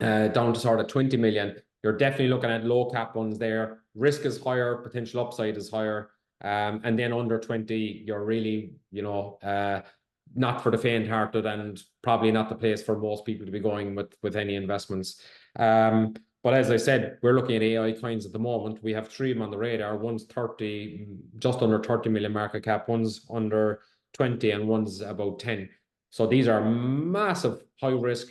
down to sort of 20 million, you're definitely looking at low cap ones there. Risk is higher, potential upside is higher. And then under 20, you're really, not for the faint-hearted and probably not the place for most people to be going with any investments. But as I said, we're looking at AI coins at the moment. We have three of them on the radar. One's 30, just under 30 million market cap. One's under 20 and one's about 10. So these are massive high risk.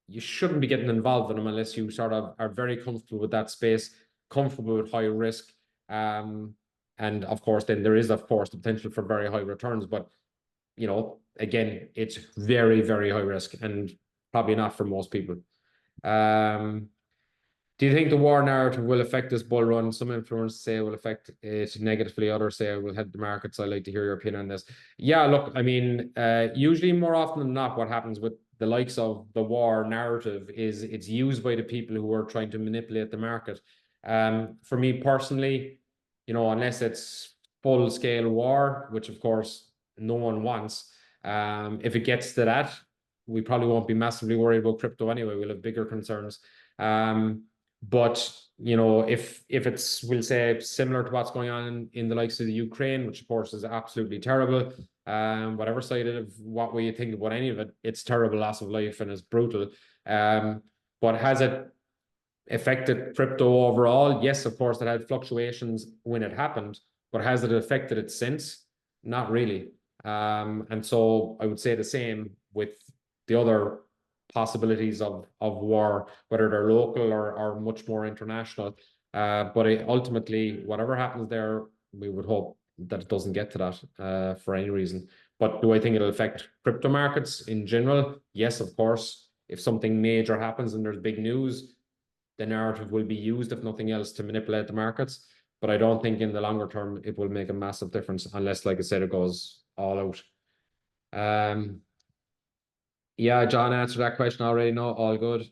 You shouldn't be getting involved in them unless you sort of are very comfortable with that space, comfortable with high risk. And of course, then there is, of course, the potential for very high returns. But, again, it's very, very high risk and probably not for most people. Do you think the war narrative will affect this bull run? Some influencers say it will affect it negatively. Others say it will help the markets. I'd like to hear your opinion on this. Yeah, look, I mean, usually more often than not, what happens with the likes of the war narrative is it's used by the people who are trying to manipulate the market. For me personally, you know, unless it's full scale war, which of course no one wants, if it gets to that, we probably won't be massively worried about crypto anyway. We'll have bigger concerns. But you know, if it's, we'll say, similar to what's going on in the likes of the Ukraine, which of course is absolutely terrible. Whatever side of what we think about any of it, it's terrible loss of life and it's brutal. But has it affected crypto overall? Yes, of course, it had fluctuations when it happened, but has it affected it since? Not really. And so I would say the same with the other possibilities of war, whether they're local or much more international. But ultimately, whatever happens there, we would hope that it doesn't get to that for any reason. But do I think it'll affect crypto markets in general? Yes, of course. If something major happens and there's big news, the narrative will be used, if nothing else, to manipulate the markets. But I don't think in the longer term it will make a massive difference unless, like I said, it goes all out. Yeah, John answered that question already. No, all good.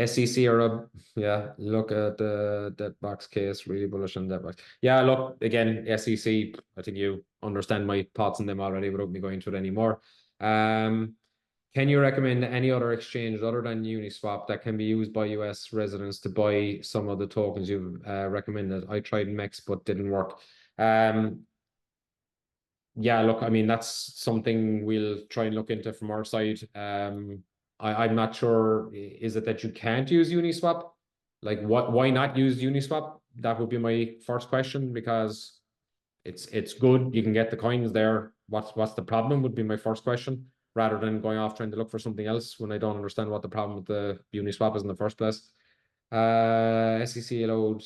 SEC or yeah, look at the debt box case, really bullish on debt box. Yeah, look, again, SEC, I think you understand my thoughts on them already without me going into it anymore. Can you recommend any other exchange other than Uniswap that can be used by US residents to buy some of the tokens you've recommended? I tried MEX, but didn't work. Yeah, look, I mean, that's something we'll try and look into from our side. I'm not sure, is it that you can't use Uniswap? Like, why not use Uniswap? That would be my first question, because it's good. You can get the coins there. What's the problem would be my first question, rather than going off trying to look for something else when I don't understand what the problem with the Uniswap is in the first place. SEC allowed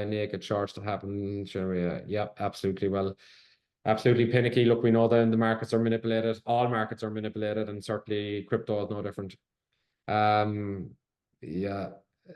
naked shorts to happen. Sure, yeah, absolutely. Well, absolutely panicky. Look, we know that the markets are manipulated. All markets are manipulated, and certainly crypto is no different. Yeah.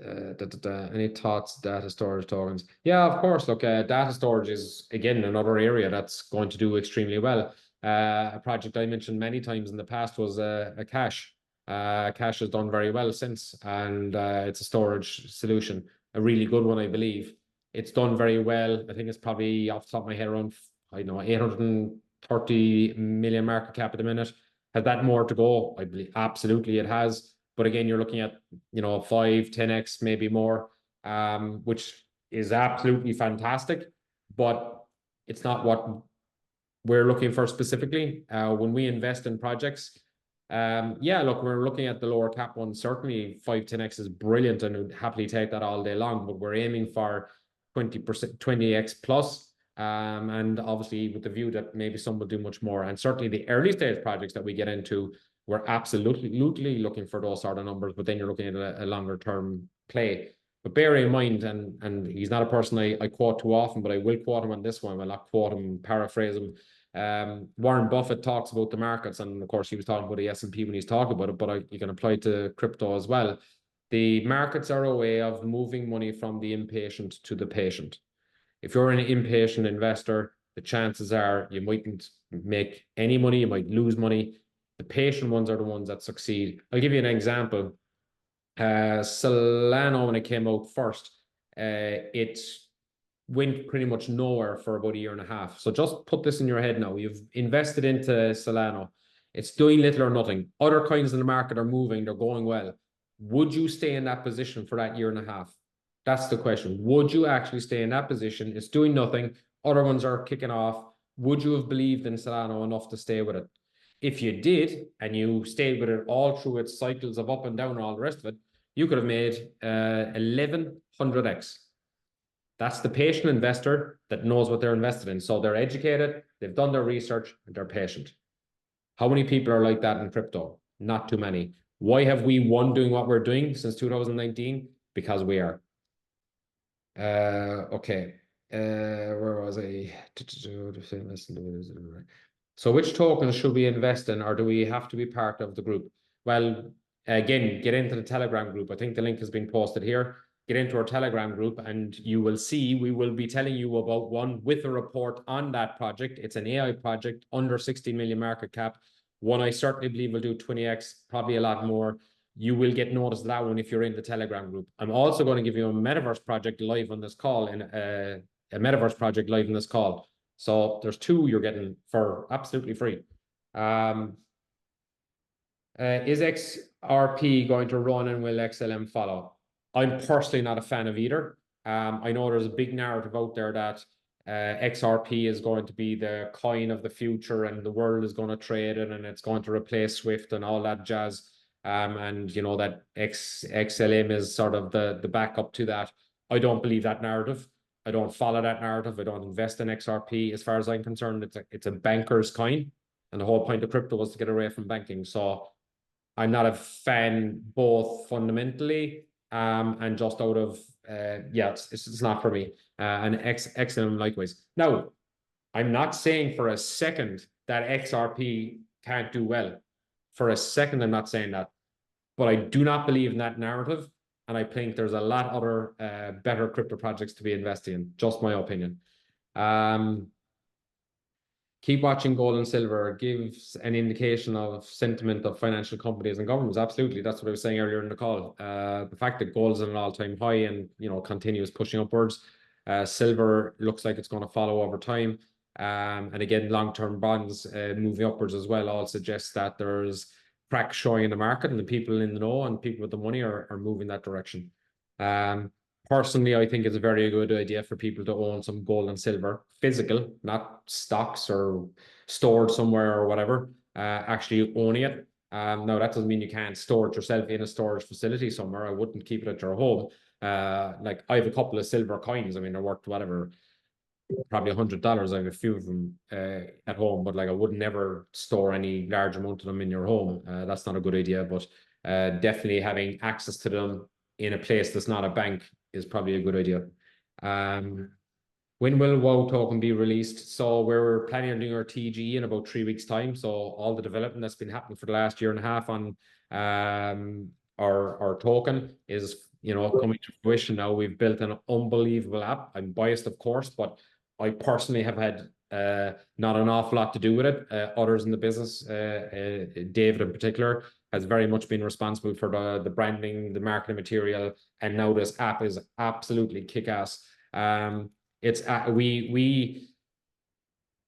Any thoughts, data storage tokens? Yeah, of course. Look, data storage is again another area that's going to do extremely well. A project I mentioned many times in the past was a Cache. Cache has done very well since, and it's a storage solution, a really good one, I believe. It's done very well. I think it's probably off the top of my head around, I don't know, 830 million market cap at the minute. Has that more to go? I believe absolutely it has. But again, you're looking at, you know, 5, 10x, maybe more, which is absolutely fantastic. But it's not what we're looking for specifically. When we invest in projects, yeah, look, we're looking at the lower cap one. Certainly 5, 10x is brilliant and would happily take that all day long, but we're aiming for 20%, 20x plus. And obviously with the view that maybe some will do much more. And certainly the early stage projects that we get into, we're absolutely looking for those sort of numbers, but then you're looking at a longer term play. But bear in mind, and he's not a person I quote too often, but I will quote him on this one. I'll not quote him, paraphrase him. Warren Buffett talks about the markets, and of course he was talking about the S&P when he's talking about it, but you can apply it to crypto as well. The markets are a way of moving money from the impatient to the patient. If you're an impatient investor, the chances are you mightn't make any money, you might lose money. The patient ones are the ones that succeed. I'll give you an example. Solana, when it came out first, it went pretty much nowhere for about a year and a half. So just put this in your head now. You've invested into Solana. It's doing little or nothing. Other coins in the market are moving. They're going well. Would you stay in that position for that year and a half? That's the question. Would you actually stay in that position? It's doing nothing. Other ones are kicking off. Would you have believed in Solana enough to stay with it? If you did, and you stayed with it all through its cycles of up and down and all the rest of it, you could have made 1100x. That's the patient investor that knows what they're invested in. So they're educated, they've done their research, and they're patient. How many people are like that in crypto? Not too many. Why have we won doing what we're doing since 2019? Because we are. Okay. Where was I? So which tokens should we invest in, or do we have to be part of the group? Well, again, get into the Telegram group. I think the link has been posted here. Get into our Telegram group and you will see we will be telling you about one with a report on that project. It's an AI project under 60 million market cap. One I certainly believe will do 20x, probably a lot more. you will get noticed of that one if you're in the Telegram group. I'm also going to give you a metaverse project live on this call, in a metaverse project live in this call. So there's two you're getting for absolutely free. Is XRP going to run and will XLM follow? I'm personally not a fan of either. I know there's a big narrative out there that XRP is going to be the coin of the future and the world is going to trade it and it's going to replace Swift and all that jazz. And you know that XLM is sort of the backup to that. I don't believe that narrative. I don't follow that narrative. I don't invest in XRP. As far as I'm concerned, it's a banker's coin, and the whole point of crypto was to get away from banking. So I'm not a fan both fundamentally and just out of yeah, it's not for me. And XLM likewise. Now, I'm not saying for a second that XRP can't do well. For a second, I'm not saying that. But I do not believe in that narrative. And I think there's a lot other better crypto projects to be investing in. Just my opinion. Keep watching gold and silver gives an indication of sentiment of financial companies and governments. Absolutely. That's what I was saying earlier in the call. The fact that gold is at an all-time high and, you know, continues pushing upwards. Silver looks like it's going to follow over time. And again, long-term bonds moving upwards as well all suggests that there's cracks showing in the market and the people in the know and people with the money are moving that direction. Personally, I think it's a very good idea for people to own some gold and silver, physical, not stocks or stored somewhere or whatever, actually owning it. Now, that doesn't mean you can't store it yourself in a storage facility somewhere. I wouldn't keep it at your home. Like I have a couple of silver coins. I mean, they're worth whatever, probably $100. I have a few of them at home, but like I would never store any large amount of them in your home. That's not a good idea, but definitely having access to them in a place that's not a bank is probably a good idea. When will WoW token be released? So we're planning on doing our TG in about 3 weeks' time. So all the development that's been happening for the last year and a half on our token is, you know, coming to fruition now. We've built an unbelievable app. I'm biased, of course, but I personally have had not an awful lot to do with it. Others in the business, David in particular, has very much been responsible for the branding, the marketing material, and now this app is absolutely kick-ass. It's we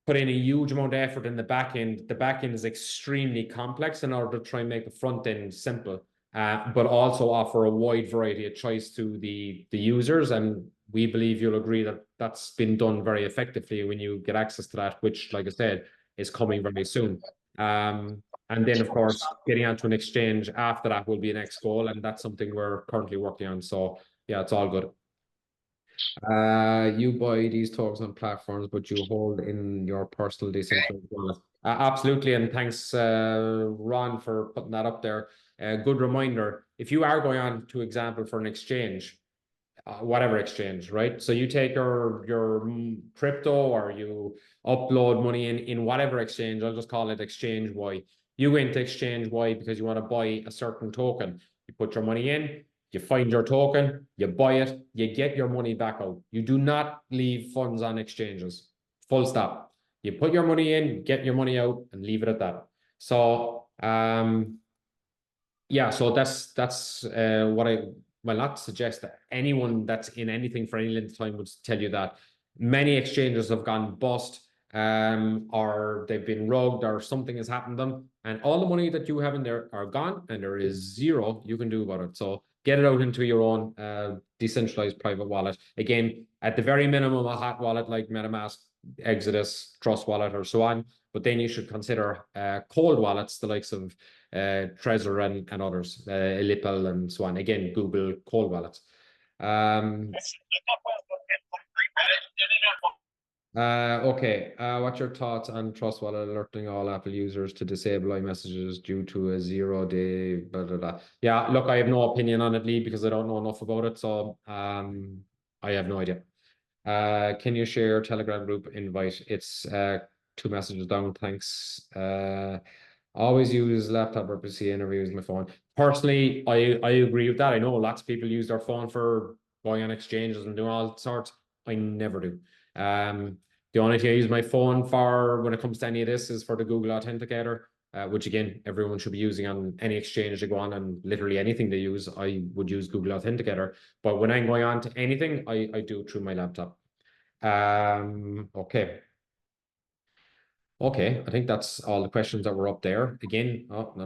put in a huge amount of effort in the back end. The back end is extremely complex in order to try and make the front end simple, but also offer a wide variety of choice to the users. And we believe you'll agree that that's been done very effectively when you get access to that, which, like I said, is coming very soon. And then, of course, getting onto an exchange after that will be an next goal, and that's something we're currently working on. So yeah, it's all good. You buy these tokens on platforms, but you hold in your personal decentralized wallet. Absolutely, and thanks, Ron, for putting that up there. Good reminder. If you are going on, to example, for an exchange, whatever exchange, right? So you take your crypto or you upload money in whatever exchange. I'll just call it exchange Y. You go into exchange Y because you want to buy a certain token. You put your money in, you find your token, you buy it, you get your money back out. You do not leave funds on exchanges. Full stop. You put your money in, get your money out, and leave it at that. So yeah, so that's what I will not suggest that anyone that's in anything for any length of time would tell you that. Many exchanges have gone bust, or they've been rogued, or something has happened to them, and all the money that you have in there are gone, and there is zero you can do about it. So get it out into your own decentralized private wallet. Again, at the very minimum, a hot wallet like MetaMask, Exodus, Trust Wallet, or so on. But then you should consider cold wallets, the likes of Trezor and others, Ellipel and so on. Again, Google cold wallets. Okay. What's your thoughts on Trust Wallet alerting all Apple users to disable iMessages due to a 0-day blah, blah, blah. Yeah, look, I have no opinion on it, Lee, because I don't know enough about it. So I have no idea. Can you share your Telegram group invite? It's 2 messages down. Thanks. Always use laptop or PC, never use my phone. Personally, I agree with that. I know lots of people use their phone for going on exchanges and doing all sorts. I never do. The only thing I use my phone for when it comes to any of this is for the Google Authenticator. which again, everyone should be using on any exchange they go on, and literally anything they use. I would use Google Authenticator, but when I'm going on to anything, I do it through my laptop. Okay. Okay, I think that's all the questions that were up there. Again, not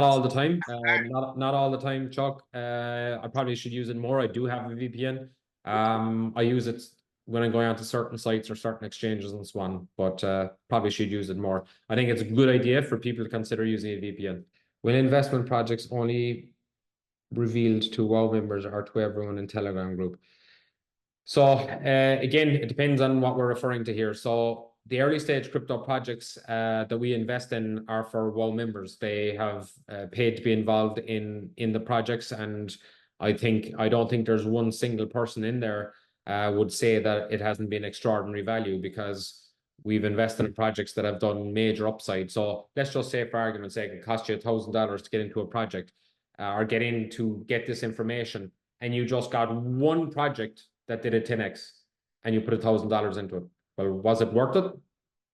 all the time. Not all the time, Chuck. I probably should use it more. I do have a VPN. I use it when I'm going onto certain sites or certain exchanges and so on, but probably should use it more. I think it's a good idea for people to consider using a VPN. Will investment projects only revealed to WoW members or to everyone in Telegram group? So again, it depends on what we're referring to here. So the early stage crypto projects that we invest in are for WoW members. They have paid to be involved in the projects, and I don't think there's one single person in there would say that it hasn't been extraordinary value, because we've invested in projects that have done major upside. So let's just say, for argument's sake, it cost you $1,000 to get into a project or get this information, and you just got one project that did a 10x and you put $1,000 into it. Well, was it worth it?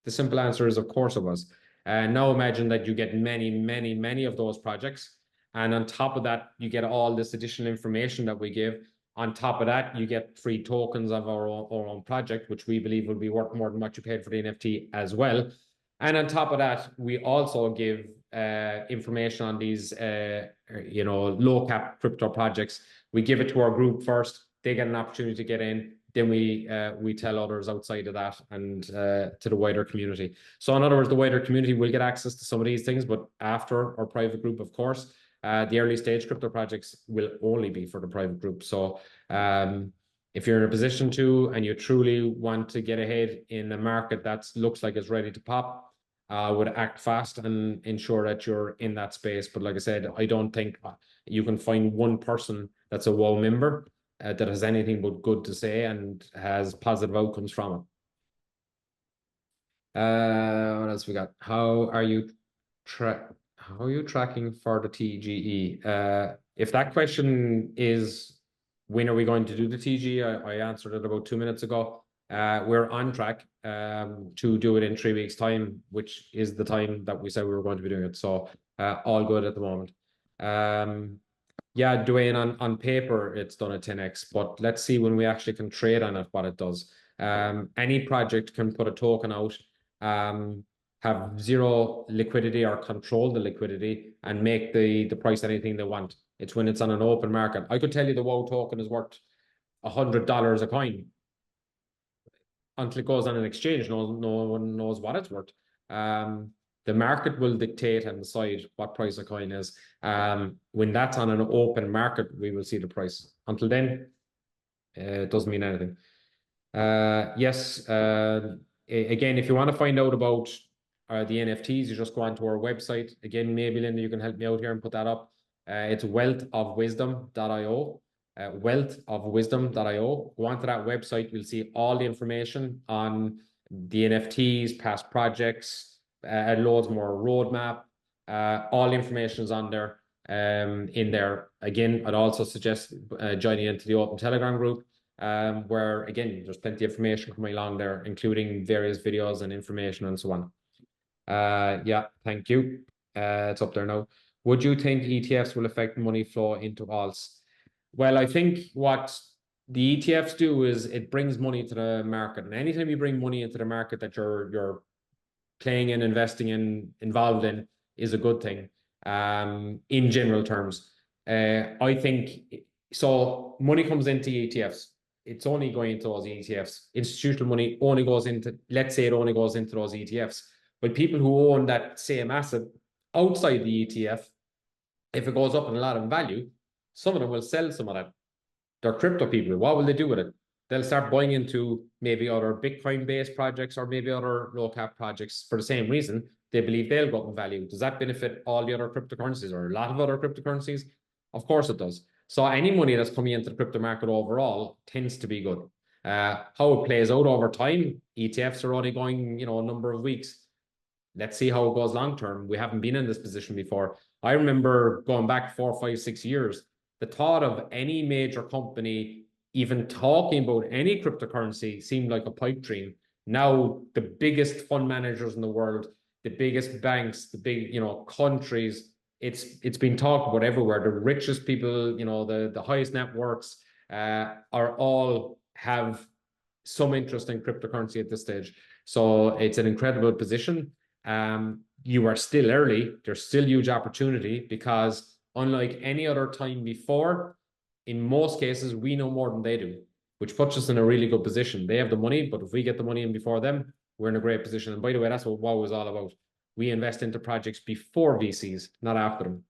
The simple answer is, of course it was. And now imagine that you get many, many, many of those projects. And on top of that, you get all this additional information that we give. On top of that, you get free tokens of our own project, which we believe will be worth more than what you paid for the NFT as well. And on top of that, we also give information on these, low cap crypto projects. We give it to our group first. They get an opportunity to get in. Then we tell others outside of that and to the wider community. So in other words, the wider community will get access to some of these things, but after our private group, of course, the early stage crypto projects will only be for the private group. So if you're in a position to, and you truly want to get ahead in a market that looks like it's ready to pop, would act fast and ensure that you're in that space. But like I said, I don't think you can find one person that's a WoW member that has anything but good to say and has positive outcomes from it. What else we got? How are you tracking for the TGE? If that question is when are we going to do the TGE, I answered it about 2 minutes ago. We're on track to do it in 3 weeks' time, which is the time that we said we were going to be doing it. So all good at the moment. Yeah, Dwayne, on paper, it's done a 10x, but let's see when we actually can trade on it, what it does. Any project can put a token out, have zero liquidity or control the liquidity and make the price anything they want. It's when it's on an open market. I could tell you the WoW token is worth $100 a coin. Until it goes on an exchange, no one knows what it's worth. The market will dictate and decide what price a coin is. When that's on an open market, we will see the price. Until then, it doesn't mean anything. Yes. Again, if you want to find out about the NFTs, you just go onto our website. Again, maybe Linda, you can help me out here and put that up. It's wealthofwisdom.io. Wealthofwisdom.io. Go onto that website. You'll see all the information on the NFTs, past projects, loads more roadmap. All the information is on there. In there. Again, I'd also suggest joining into the open Telegram group, where again, there's plenty of information coming along there, including various videos and information and so on. Yeah, thank you. It's up there now. Would you think ETFs will affect money flow into alts? Well, I think what the ETFs do is it brings money to the market, and anytime you bring money into the market that you're playing in, investing in, involved in, is a good thing. In general terms, I think so. Money comes into ETFs. It's only going into those ETFs. Institutional money only goes into, let's say, it only goes into those ETFs. But people who own that same asset outside the ETF, if it goes up in a lot of value, some of them will sell some of that. They're crypto people. What will they do with it? They'll start buying into maybe other Bitcoin-based projects or maybe other low-cap projects for the same reason. They believe they'll go up in value. Does that benefit all the other cryptocurrencies or a lot of other cryptocurrencies? Of course it does. So any money that's coming into the crypto market overall tends to be good. How it plays out over time, ETFs are only going, a number of weeks. Let's see how it goes long term. We haven't been in this position before. I remember going back 4, 5, 6 years, the thought of any major company even talking about any cryptocurrency seemed like a pipe dream. Now, the biggest fund managers in the world, the biggest banks, the big, countries, it's been talked about everywhere. The richest people, the highest networks are all have some interest in cryptocurrency at this stage. So it's an incredible position. You are still early. There's still huge opportunity because unlike any other time before, in most cases, we know more than they do, which puts us in a really good position. They have the money, but if we get the money in before them, we're in a great position. And by the way, that's what WOW is all about. We invest into projects before VCs, not after them.